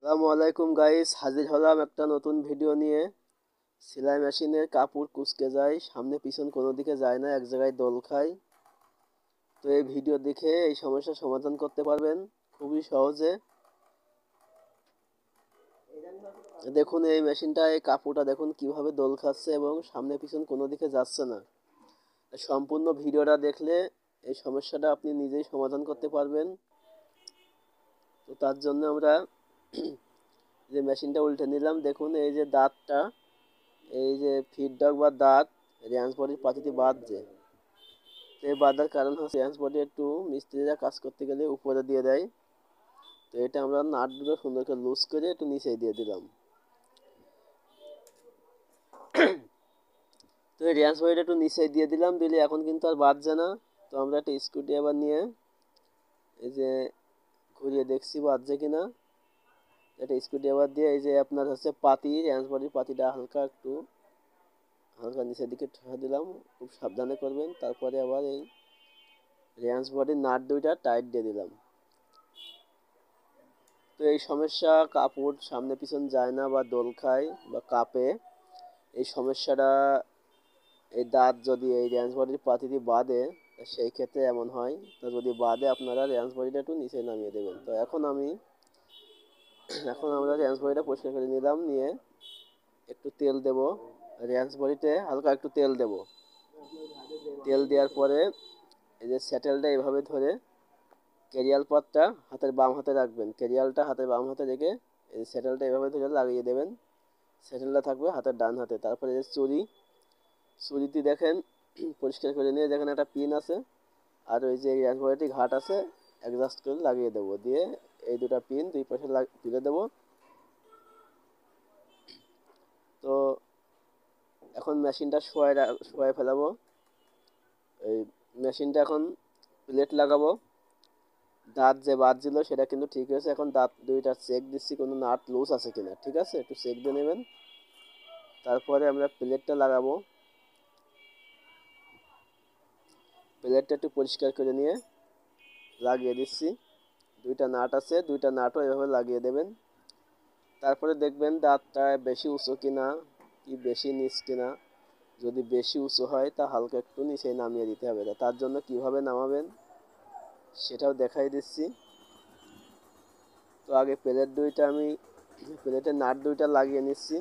আসসালামু আলাইকুম গাইস, হাজির হলাম একটা নতুন ভিডিও নিয়ে। সেলাই মেশিনের কাপড় কুঁচকে যায়, সামনে পিছন কোনো দিকে যায় না, এক জায়গায় দোল খায়। তো এই ভিডিও দেখে এই সমস্যার সমাধান করতে পারবেন খুবই সহজে। দেখুন এই মেশিনটা, এই কাপড়টা দেখুন কিভাবে দোল খাচ্ছে এবং সামনে পিছন কোনো দিকে যাচ্ছে না। সম্পূর্ণ ভিডিওটা দেখলে এই সমস্যাটা আপনি নিজেই সমাধান করতে পারবেন। তো তার জন্য আমরা যে মেশিনটা উল্টে নিলাম, দেখুন এই যে দাঁতটা, এই যে ফিডব্যাক বা দাঁত র্যান্স বডির পাতিটি বাঁধছে। তো এই বাঁধার কারণ হচ্ছে র্যান্স বডি একটু মিস্ত্রিরা কাজ করতে গেলে উপরে দিয়ে দেয়। তো এটা আমরা নাটগুলো সুন্দর করে লুজ করে একটু নিচে দিয়ে দিলাম। তো এই র্যান্স বডিটা একটু নিচে দিয়ে দিলাম, দিলে এখন কিন্তু আর বাঁধছে না। তো আমরা একটা স্ক্রু ড্রাইভার নিয়ে এই যে ঘুরিয়ে দেখছি বাঁধছে কিনা। একটা স্ক্রু ড্রাইভার দিয়ে এই যে আপনার হচ্ছে পাতি, র্যান্স বডির পাতিটা হালকা নিচের দিকে ঠেকা দিলাম। খুব সাবধানে করবেন। তারপরে আবার এই র্যান্স বডির নাট দুইটা টাইট দিয়ে দিলাম। তো এই সমস্যা, কাপড় সামনে পিছন যায় না বা দোল খায় বা কাঁপে, এই সমস্যাটা এই দাঁত যদি এই র্যান্স বডির পাতিটি বাঁধে সেই ক্ষেত্রে এমন হয়। তো যদি বাঁধে আপনারা র্যান্স বডিটা একটু নিচে নামিয়ে দেবেন। তো এখন আমরা র্যান্স বডিটা পরিষ্কার করে নিলাম, নিয়ে একটু তেল দেব, র্যান্স বডিতে হালকা একটু তেল দেব। তেল দেওয়ার পরে এই যে স্যাটেলটা এভাবে ধরে ক্যারিয়াল পাতটা হাতের বাম হাতে রাখবেন, ক্যারিয়ালটা হাতের বাম হাতে রেখে এই স্যাটেলটা এভাবে ধরে লাগিয়ে দেবেন। স্যাটেলটা থাকবে হাতের ডান হাতে। তারপরে যে চুরিটি দেখেন পরিষ্কার করে নিয়ে, যেখানে একটা পিন আছে আর ওই যে অ্যাঙ্গোলাটি ঘাট আছে, অ্যাডজাস্ট করে লাগিয়ে দেবো। দিয়ে এই দুটো পিন দুই পাশে তুলে দেবো। তো এখন মেশিনটা শোয়ায় ফেলাবো। এই মেশিনটা এখন প্লেট লাগাবো। দাঁত যে বাঁধছিল সেটা কিন্তু ঠিক হয়েছে। এখন দাঁত দুইটা চেক দিচ্ছি কোনো নাট লুজ আছে কিনা। ঠিক আছে, একটু চেক দিয়ে নেবেন। তারপরে আমরা প্লেটটা লাগাবো। প্লেটটা একটু পরিষ্কার করে নিয়ে লাগিয়ে দিচ্ছি। দুইটা নাট আছে, দুইটা নাটও এভাবে লাগিয়ে দেবেন। তারপরে দেখবেন দাঁতটা বেশি উঁচু কিনা কি বেশি নিচ কিনা। যদি বেশি উঁচু হয় তা হালকা একটু নিচে নামিয়ে দিতে হবে। তার জন্য কিভাবে নামাবেন সেটাও দেখাই দিচ্ছি। তো আগে প্লেটের নাট দুইটা লাগিয়ে নিচ্ছি।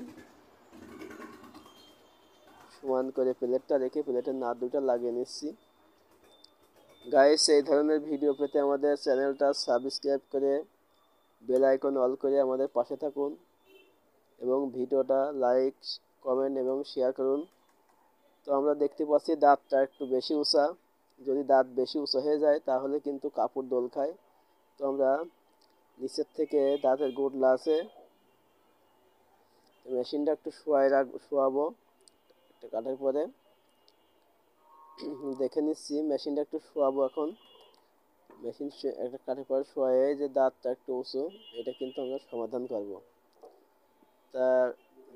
সমান করে প্লেটটা রেখে প্লেটের নাট দুইটা লাগিয়ে নিচ্ছি। গাইস, এই ধরনের ভিডিও পেতে আমাদের চ্যানেলটা সাবস্ক্রাইব করে বেল আইকন অল করে আমাদের পাশে থাকুন এবং ভিডিওটা লাইক, কমেন্ট এবং শেয়ার করুন। তো আমরা দেখতে পাচ্ছি দাঁতটা একটু বেশি উঁচা। যদি দাঁত বেশি উঁচু হয়ে যায় তাহলে কিন্তু কাপড় দোল খায়। তো আমরা নিচের থেকে দাঁতের গোটলা আছে, মেশিনটা একটু শোয়াবো একটা কাটার পরে। দেখে নিচ্ছি মেশিনটা একটু শোয়াবো এখন। মেশিন একটা কাটার পরে শোয়ে যে দাঁতটা একটু উঁচু, এটা কিন্তু আমরা সমাধান করব। তা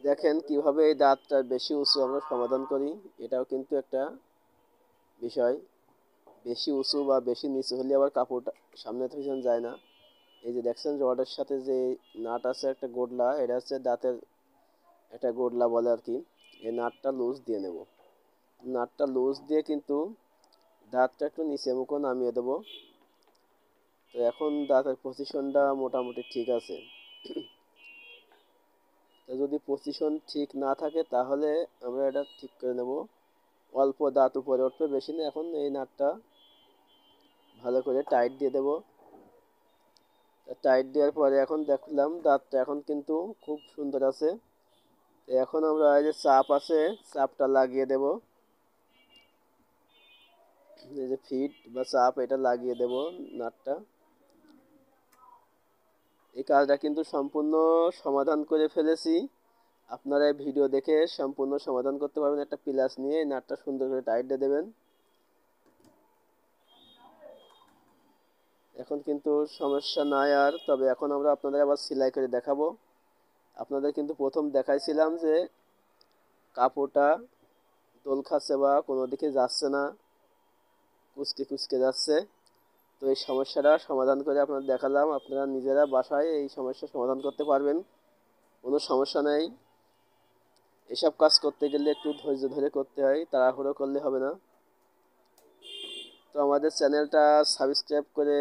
দেখেন কিভাবে এই দাঁতটা বেশি উঁচু আমরা সমাধান করি। এটাও কিন্তু একটা বিষয়। বেশি উঁচু বা বেশি নিচু হলে আবার কাপড়টা সামনে পিছন যায় না। এই যে দেখছেন রডের সাথে যে নাট আছে একটা গোডলা, এটা হচ্ছে দাঁতের একটা গোডলা বলে আর কি। এই নাটটা লুজ দিয়ে নেব। নাটটা লুজ দিয়ে কিন্তু দাঁতটা একটু নিচে মুখো নামিয়ে দেবো। তো এখন দাঁতের পজিশনটা মোটামুটি ঠিক আছে। তো যদি পজিশন ঠিক না থাকে তাহলে আমরা এটা ঠিক করে নেব। অল্প দাঁত উপরে উঠবে, বেশি না। এখন এই নাটটা ভালো করে টাইট দিয়ে দেব। টাইট দেওয়ার পরে এখন দেখলাম দাঁতটা এখন কিন্তু খুব সুন্দর আছে। তো এখন আমরা এই যে চাপ আছে, চাপটা লাগিয়ে দেব। এই যে ফিট বা চাপ, এটা লাগিয়ে দেব নাটটা। এই কাজটা কিন্তু সম্পূর্ণ সমাধান করে ফেলেছি। আপনারা ভিডিও দেখে সম্পূর্ণ সমাধান করতে পারবেন। একটা প্লাস নিয়ে এই নাটটা সুন্দর করে টাইট দিয়ে দেবেন। এখন কিন্তু সমস্যা নাই আর। তবে এখন আমরা আপনাদের আবার সেলাই করে দেখাবো। আপনাদের কিন্তু প্রথম দেখাইছিলাম যে কাপড়টা দোল খাচ্ছে বা কোনো দিকে যাচ্ছে না, কুচকে কুচকে যাচ্ছে। তো এই সমস্যাটা সমাধান করে আপনাদের দেখালাম, আপনারা নিজেরা বাসায় এই সমস্যার সমাধান করতে পারবেন, কোনো সমস্যা নেই। এসব কাজ করতে গেলে একটু ধৈর্য ধরে করতে হয়, তাড়াহুড়ো করলে হবে না। তো আমাদের চ্যানেলটা সাবস্ক্রাইব করে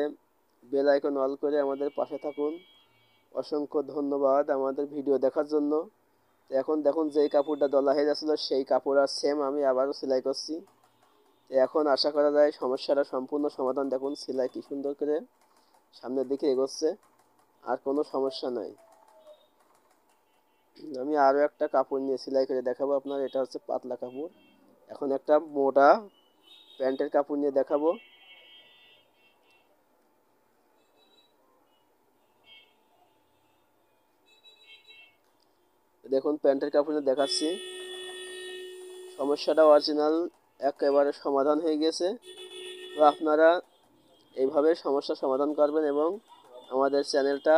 বেল আইকন অল করে আমাদের পাশে থাকুন। অসংখ্য ধন্যবাদ আমাদের ভিডিও দেখার জন্য। তো এখন দেখুন যেই কাপড়টা দলা হয়ে যাচ্ছিলো সেই কাপড় আর সেম আমি আবারও সেলাই করছি। তো এখন আশা করা যায় সমস্যাটা সম্পূর্ণ সমাধান। দেখুন সেলাই কি সুন্দর করে সামনের দিকে এগোচ্ছে, আর কোনো সমস্যা নাই। আমি আরও একটা কাপড় নিয়ে সেলাই করে দেখাবো আপনার। এটা হচ্ছে পাতলা কাপড়। এখন একটা মোটা প্যান্টের কাপড় নিয়ে দেখাবো। দেখুন প্যান্টের কাপড় নিয়ে দেখাচ্ছি, সমস্যাটা অরিজিনাল একেবারে সমাধান হয়ে গেছে। তো আপনারা এইভাবে সমস্যার সমাধান করবেন এবং আমাদের চ্যানেলটা